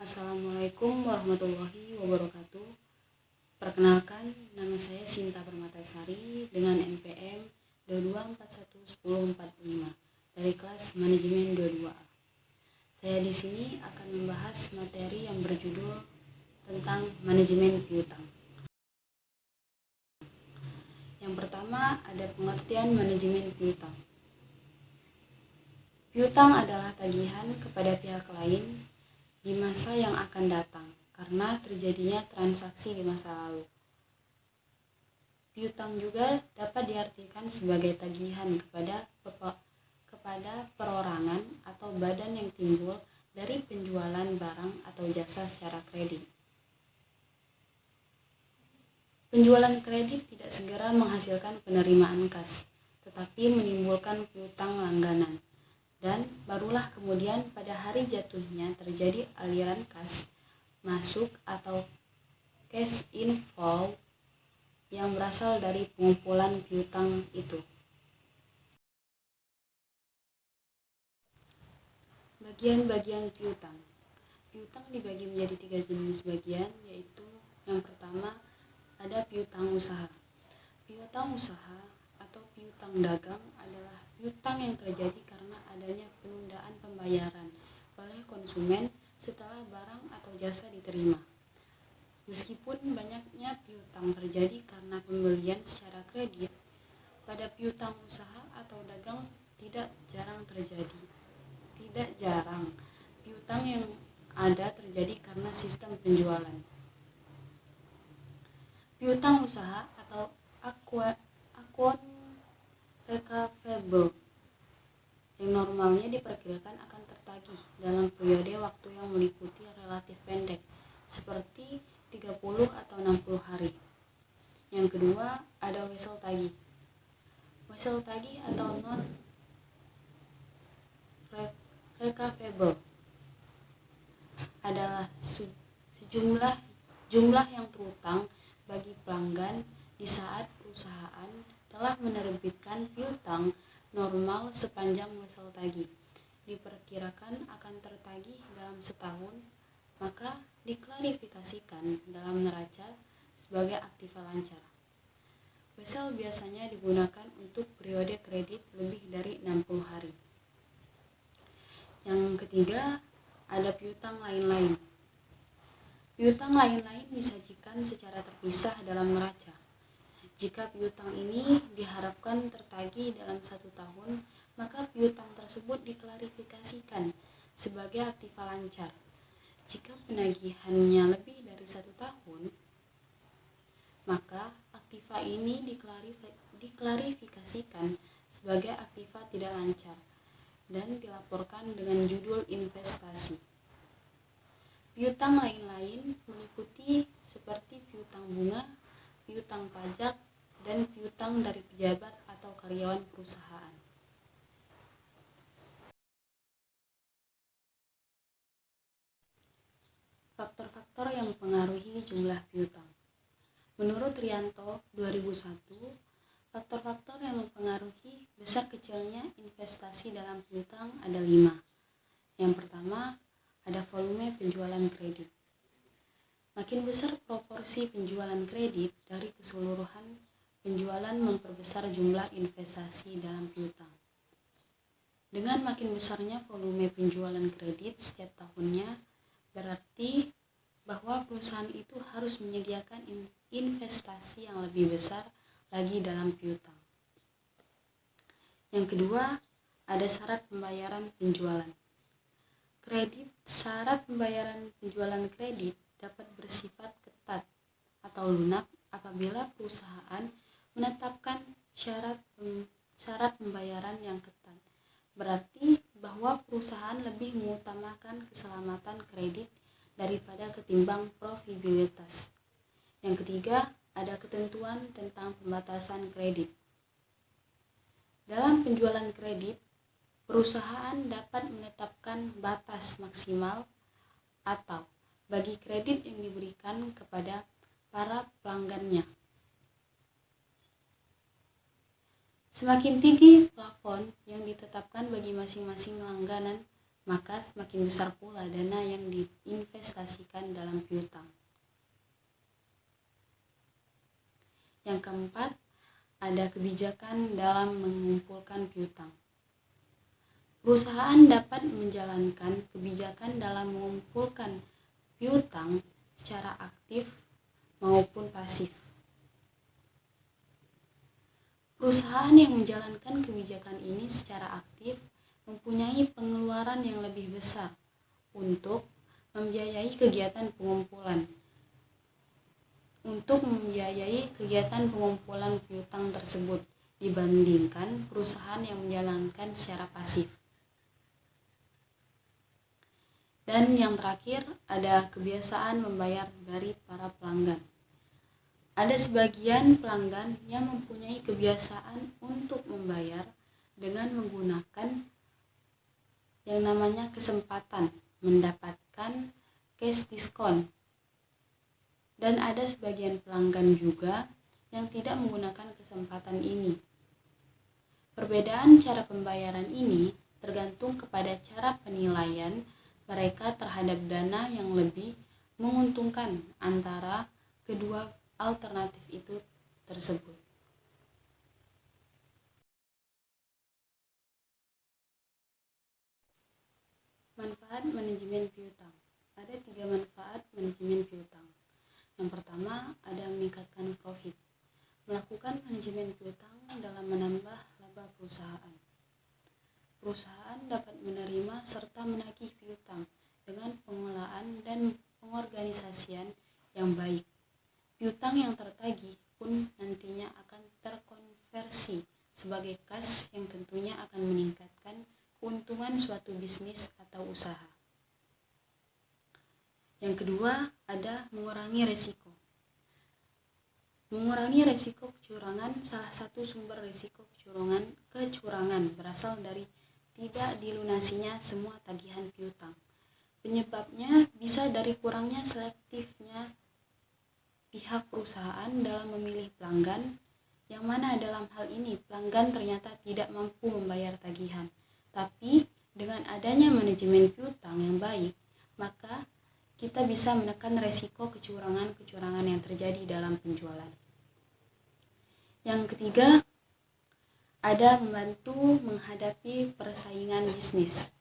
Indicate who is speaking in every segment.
Speaker 1: Assalamualaikum warahmatullahi wabarakatuh. Perkenalkan, nama saya Sinta Permatasari dengan NPM 22411045 dari kelas Manajemen 22A. Saya di sini akan membahas materi yang berjudul tentang manajemen piutang. Yang pertama ada pengertian manajemen piutang. Piutang adalah tagihan kepada pihak lain di masa yang akan datang karena terjadinya transaksi di masa lalu. Piutang juga dapat diartikan sebagai tagihan kepada perorangan atau badan yang timbul dari penjualan barang atau jasa secara kredit. Penjualan kredit tidak segera menghasilkan penerimaan kas, tetapi menimbulkan piutang langganan. Dan barulah kemudian pada hari jatuhnya terjadi aliran kas masuk atau cash inflow yang berasal dari pengumpulan piutang itu. Bagian-bagian piutang. Piutang dibagi menjadi 3 jenis bagian, yaitu yang pertama ada piutang usaha. Piutang usaha atau piutang dagang adalah piutang yang terjadi karena adanya penundaan pembayaran oleh konsumen setelah barang atau jasa diterima. Meskipun banyaknya piutang terjadi karena pembelian secara kredit, pada piutang usaha atau dagang tidak jarang piutang yang ada terjadi karena sistem penjualan. Piutang usaha atau account receivable yang normalnya diperkirakan akan tertagih dalam periode waktu yang meliputi relatif pendek, seperti 30 atau 60 hari. Yang kedua, ada wesel tagih. Wesel tagih atau not recoverable adalah jumlah yang terutang bagi pelanggan di saat perusahaan telah menerbitkan piutang normal sepanjang wesel tagih diperkirakan akan tertagih dalam setahun, maka diklarifikasikan dalam neraca sebagai aktiva lancar. Wesel biasanya digunakan untuk periode kredit lebih dari 60 hari. Yang ketiga, ada piutang lain-lain. Piutang lain-lain disajikan secara terpisah dalam neraca. Jika piutang ini diharapkan tertagih dalam 1 tahun, maka piutang tersebut diklarifikasikan sebagai aktiva lancar. Jika penagihannya lebih dari 1 tahun, maka aktiva ini diklarifikasikan sebagai aktiva tidak lancar dan dilaporkan dengan judul investasi. Piutang lain-lain meliputi seperti piutang bunga, piutang pajak, dan piutang dari pejabat atau karyawan perusahaan. Faktor-faktor yang mempengaruhi jumlah piutang. Menurut Rianto 2001, faktor-faktor yang mempengaruhi besar kecilnya investasi dalam piutang ada 5. Yang pertama, ada volume penjualan kredit. Makin besar proporsi penjualan kredit dari keseluruhan penjualan memperbesar jumlah investasi dalam piutang. Dengan makin besarnya volume penjualan kredit setiap tahunnya, berarti bahwa perusahaan itu harus menyediakan investasi yang lebih besar lagi dalam piutang. Yang kedua, ada syarat pembayaran penjualan. Syarat pembayaran penjualan kredit dapat bersifat ketat atau lunak apabila perusahaan menetapkan syarat pembayaran yang ketat. Berarti bahwa perusahaan lebih mengutamakan keselamatan kredit daripada ketimbang profitabilitas. Yang ketiga, ada ketentuan tentang pembatasan kredit. Dalam penjualan kredit, perusahaan dapat menetapkan batas maksimal atau bagi kredit yang diberikan kepada para pelanggannya. Semakin tinggi plafon yang ditetapkan bagi masing-masing langganan, maka semakin besar pula dana yang diinvestasikan dalam piutang. Yang keempat, ada kebijakan dalam mengumpulkan piutang. Perusahaan dapat menjalankan kebijakan dalam mengumpulkan piutang secara aktif maupun pasif. Perusahaan yang menjalankan kebijakan ini secara aktif mempunyai pengeluaran yang lebih besar untuk membiayai kegiatan pengumpulan piutang tersebut dibandingkan perusahaan yang menjalankan secara pasif. Dan yang terakhir, ada kebiasaan membayar dari para pelanggan. Ada sebagian pelanggan yang mempunyai kebiasaan untuk membayar dengan menggunakan yang namanya kesempatan mendapatkan cash diskon. Dan ada sebagian pelanggan juga yang tidak menggunakan kesempatan ini. Perbedaan cara pembayaran ini tergantung kepada cara penilaian mereka terhadap dana yang lebih menguntungkan antara kedua alternatif itu tersebut. Manfaat manajemen piutang. Ada 3 manfaat manajemen piutang. Yang pertama, ada meningkatkan profit. Melakukan manajemen piutang dalam menambah laba perusahaan. Perusahaan dapat menerima serta menagih piutang dengan pengelolaan dan pengorganisasian yang baik. Piutang yang tertagih pun nantinya akan terkonversi sebagai kas yang tentunya akan meningkatkan keuntungan suatu bisnis atau usaha. Yang kedua, ada mengurangi resiko. Mengurangi resiko kecurangan. Salah satu sumber resiko kecurangan berasal dari tidak dilunasinya semua tagihan piutang. Penyebabnya bisa dari kurangnya selektifnya pihak perusahaan dalam memilih pelanggan, yang mana dalam hal ini pelanggan ternyata tidak mampu membayar tagihan. Tapi dengan adanya manajemen piutang yang baik, maka kita bisa menekan resiko kecurangan-kecurangan yang terjadi dalam penjualan. Yang ketiga, ada membantu menghadapi persaingan bisnis.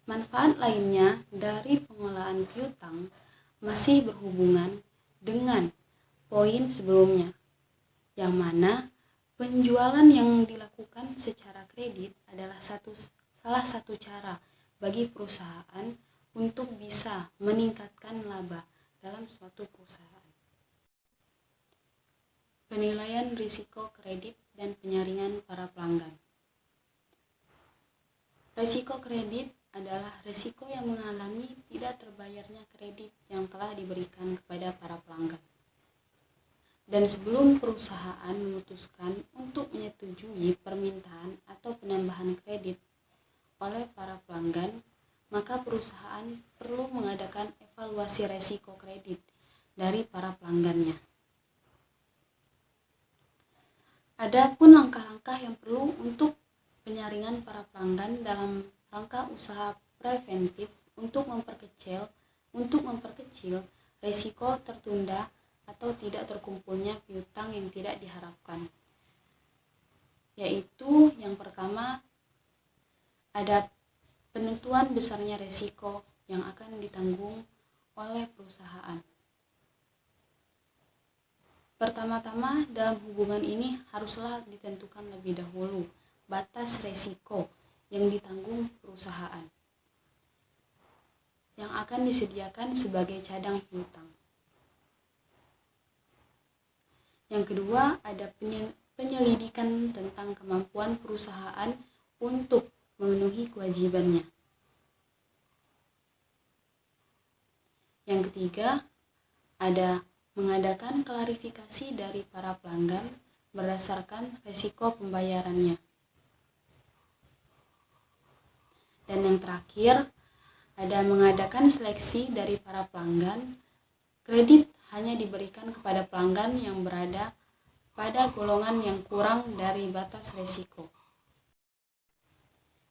Speaker 1: Manfaat lainnya dari pengelolaan piutang masih berhubungan dengan poin sebelumnya, yang mana penjualan yang dilakukan secara kredit adalah salah satu cara bagi perusahaan untuk bisa meningkatkan laba dalam suatu perusahaan. Penilaian risiko kredit dan penyaringan para pelanggan. Risiko kredit adalah risiko yang mengalami tidak terbayarnya kredit yang telah diberikan kepada para pelanggan. Dan sebelum perusahaan memutuskan untuk menyetujui permintaan atau penambahan kredit oleh para pelanggan, maka perusahaan perlu mengadakan evaluasi risiko kredit dari para pelanggannya. Ada pun langkah-langkah yang perlu untuk penyaringan para pelanggan dalam rangka usaha preventif untuk memperkecil risiko tertunda atau tidak terkumpulnya piutang yang tidak diharapkan. Yaitu yang pertama, ada penentuan besarnya risiko yang akan ditanggung oleh perusahaan. Pertama-tama dalam hubungan ini haruslah ditentukan lebih dahulu batas risiko yang ditanggung perusahaan yang akan disediakan sebagai cadang piutang. Yang kedua, ada penyelidikan tentang kemampuan perusahaan untuk memenuhi kewajibannya. Yang ketiga, ada mengadakan klarifikasi dari para pelanggan berdasarkan risiko pembayarannya. Dan yang terakhir, ada mengadakan seleksi dari para pelanggan. Kredit hanya diberikan kepada pelanggan yang berada pada golongan yang kurang dari batas risiko.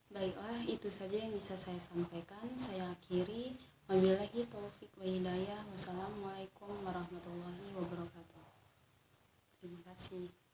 Speaker 1: Baiklah, itu saja yang bisa saya sampaikan. Saya akhiri. Wabillahi taufik wa hidayah. Wassalamualaikum warahmatullahi wabarakatuh. Terima kasih.